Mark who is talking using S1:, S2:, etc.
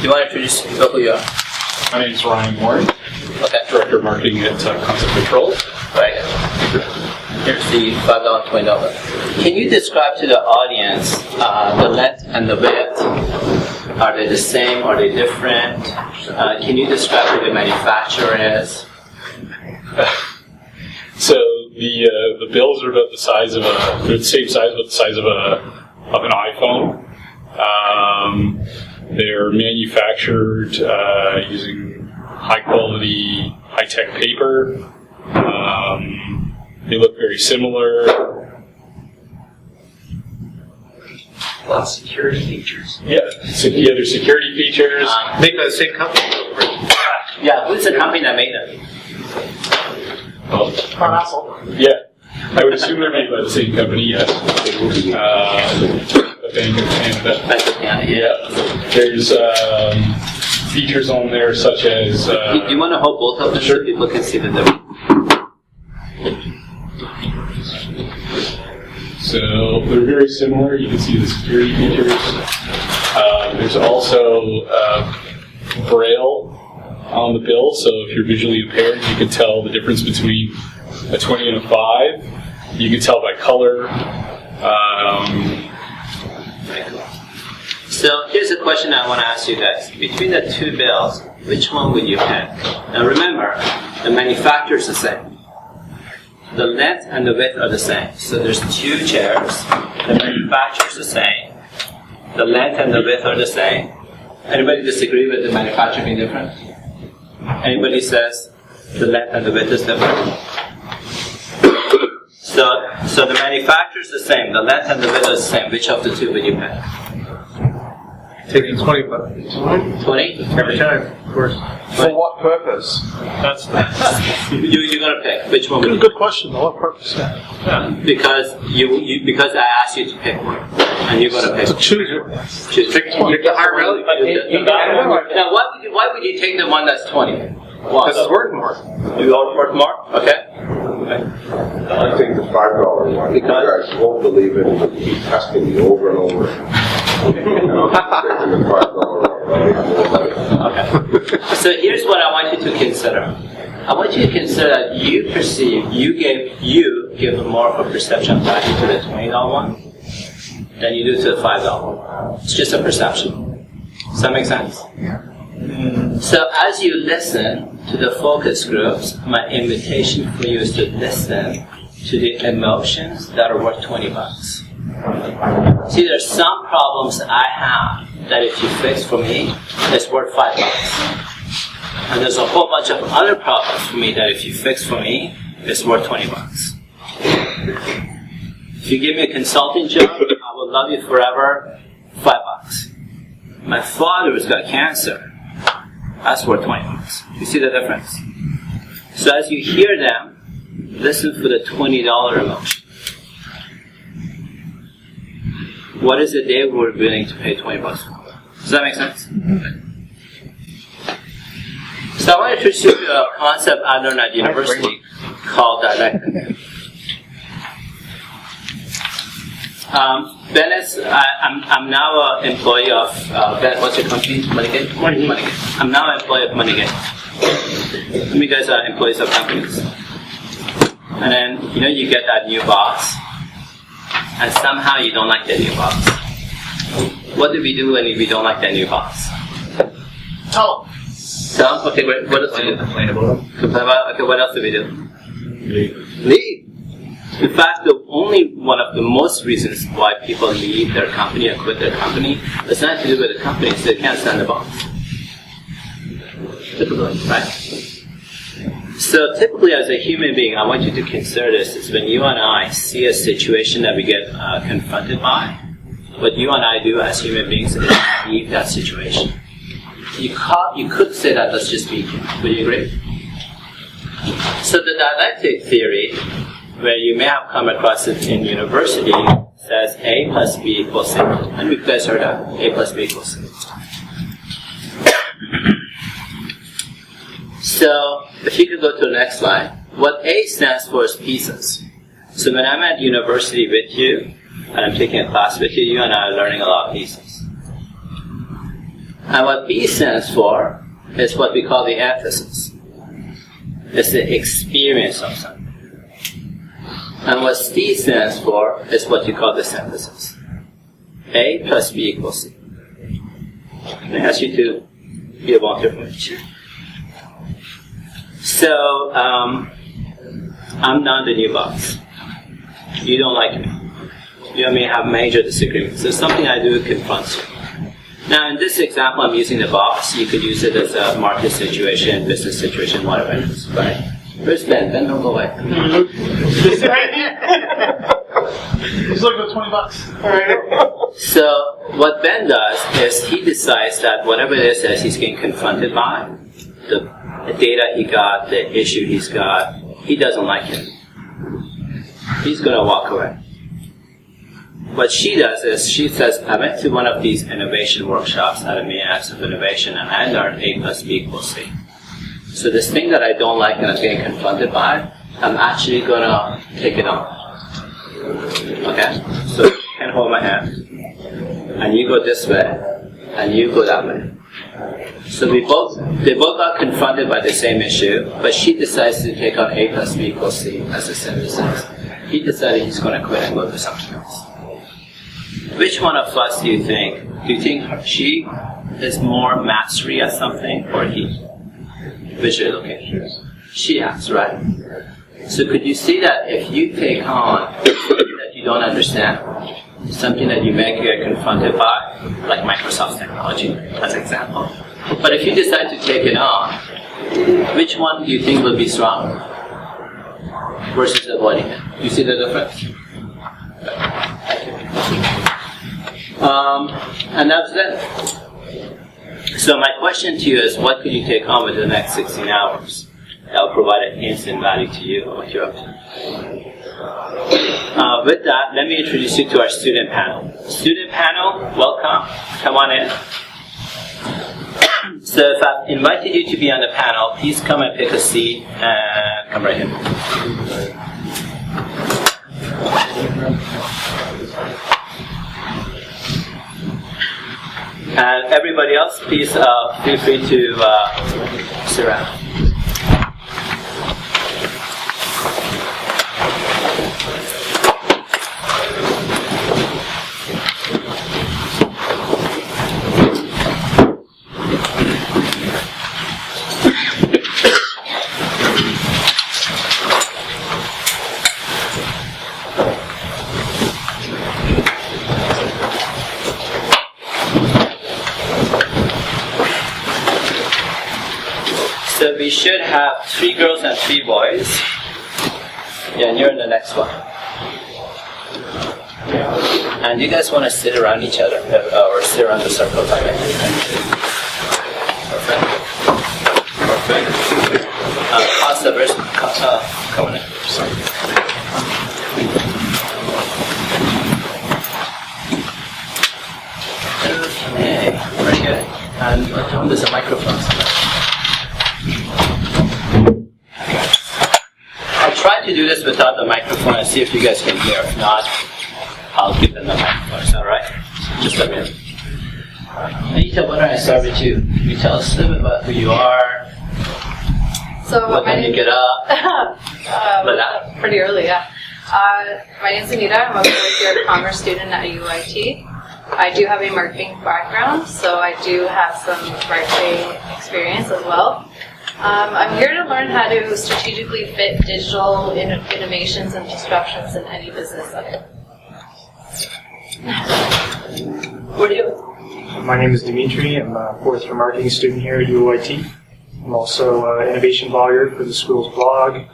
S1: you want to introduce people who you are?
S2: My name is Ryan Warren,
S1: Okay.
S2: Director of Marketing at Concept Control.
S1: Right. Here's the $5, $20. Can you describe to the audience the length and the width? Are they the same? Are they different? Can you describe who the manufacturer is?
S2: So the bills are about the size of they're the same size, but the size of an iPhone. They're manufactured using high quality, high tech paper. They look very similar.
S3: A lot of security features.
S2: Yeah, there's security features.
S3: Made by the same company.
S1: Yeah, who's the company that made them?
S2: Yeah, I would assume they're made by the same company, yes. Bank of Canada.
S1: Bank of Canada, yeah.
S2: There's features on there such as...
S1: Do you want to hold both of them so people can see the difference?
S2: So they're very similar. You can see the security features. There's also Braille on the bill, so if you're visually impaired, you can tell the difference between a 20 and a 5. You can tell by color.
S1: So here's a question I want to ask you guys. Between the two bills, which one would you pick? Now remember, the manufacturer is the same. The length and the width are the same. So there's two chairs. The manufacturer is the same. The length and the width are the same. Anybody disagree with the manufacturer being different? Anybody says the length and the width is different? So the manufacturer is the same. The length and the width are the same. Which of the two would you pick?
S3: Taking 20 bucks.
S1: 20?
S3: Every time, of course.
S4: For what purpose?
S1: You're gonna pick. Which one would you
S4: Good question. For what purpose?
S1: pick? Because because I asked you to pick one, and you're gonna pick.
S4: To choose it.
S1: Choose.
S3: Pick the higher value.
S1: Now, why would you take the one that's 20? Why?
S3: Because it's worth more.
S1: You want worth more? Okay.
S5: I think the $5 one.
S1: Because?
S5: You guys won't believe it. But keep testing me over and over. Taking the $5
S1: Okay. So here's what I want you to consider. I want you to consider that you give more of a perception value to the $20 one than you do to the $5 one. It's just a perception. Does that make sense? So as you listen to the focus groups, my invitation for you is to listen to the emotions that are worth 20 bucks. See, there's some problems I have that if you fix for me, it's worth $5. And there's a whole bunch of other problems for me that if you fix for me, it's worth 20 bucks. If you give me a consulting job, I will love you forever, $5 bucks. My father has got cancer. That's worth 20 bucks. You see the difference? So as you hear them, listen for the $20 emotion. What is it they were willing to pay 20 bucks for? Does that make sense? So I want to introduce you to a concept I learned at university called dialectic. Bennett, I'm now an employee of Bennett. What's your company? Moneygate. Moneygate. I'm now an employee of Moneygate. Some of you guys are employees of companies, and then you get that new boss, and somehow you don't like the new boss. What do we do when we don't like that new boss?
S4: Tell them.
S1: Tell them. Okay, great. What else do we do?
S3: Complain about it.
S1: Complain about. Okay, what else do we do? Leave. In fact, only one of the most reasons why people leave their company or quit their company is not to do with the company, it's they can't stand the boss. Typically, right? So typically as a human being, I want you to consider this, is when you and I see a situation that we get confronted by, what you and I do as human beings is leave that situation. You could say that that's just weak. Would you agree? So the dialectic theory, where you may have come across it in university, says A plus B equals C. And you guys heard that? A plus B equals C. So, if you could go to the next slide. What A stands for is pieces. So when I'm at university with you, and I'm taking a class with you, you and I are learning a lot of pieces. And what B stands for is what we call the emphasis. It's the experience of something. And what C stands for is what you call the synthesis. A plus B equals C. Let me ask you to be a volunteer for each. So, I'm not the new boss. You don't like me. You and me have major disagreements. There's something I do confronts you. Now, in this example, I'm using the box. You could use it as a market situation, business situation, whatever it is, right? Where's Ben? Ben, don't go away.
S4: He's looking for $20.
S1: So, what Ben does is he decides that whatever it is that he's getting confronted by, the data he got, the issue he's got, he doesn't like it. He's going to walk away. What she does is she says, I went to one of these innovation workshops at a Main Acts of Innovation and I learned A plus B equals C. So this thing that I don't like and I'm getting confronted by, I'm actually going to take it on. Okay? So you can hold my hand and you go this way and you go that way. So they both got confronted by the same issue, but she decides to take on A plus B equals C as a synthesis. He decided he's going to quit and go do something else. Which one of us do you think? Do you think she is more mastery at something or he? Visually looking. She has, right? So could you see that if you take on something that you don't understand, something that you may get confronted by, like Microsoft technology as an example, but if you decide to take it on, which one do you think will be stronger versus avoiding it? Do you see the difference? And that's it. So my question to you is, what could you take on within the next 16 hours that will provide an instant value to you on what you're up to? With that, let me introduce you to our student panel. Student panel, welcome. Come on in. So if I've invited you to be on the panel, please come and pick a seat and come right in. And everybody else, please feel free to sit around. So we should have 3 girls and 3 boys. Yeah, and you're in the next one. And you guys want to sit around each other, or sit around the circle if I may. Perfect. Perfect. Costa versus come on in. Sorry. Okay, very good. And there's a microphone somewhere. I'll try to do this without the microphone and see if you guys can hear. If not, I'll give them the microphone. Is that right? Just let me know. Anita, why don't I start with you? Can you tell us a little bit about who you are?
S6: So
S1: What time you get up?
S6: Pretty early, yeah. My name's Anita. I'm a fourth year commerce student at UIT. I do have a marketing background, so I do have some marketing experience as well. I'm here to learn how to strategically fit digital innovations and disruptions in any business setting.
S1: Where do you?
S7: My name is Dimitri. I'm a fourth year marketing student here at UIT. I'm also an innovation blogger for the school's blog.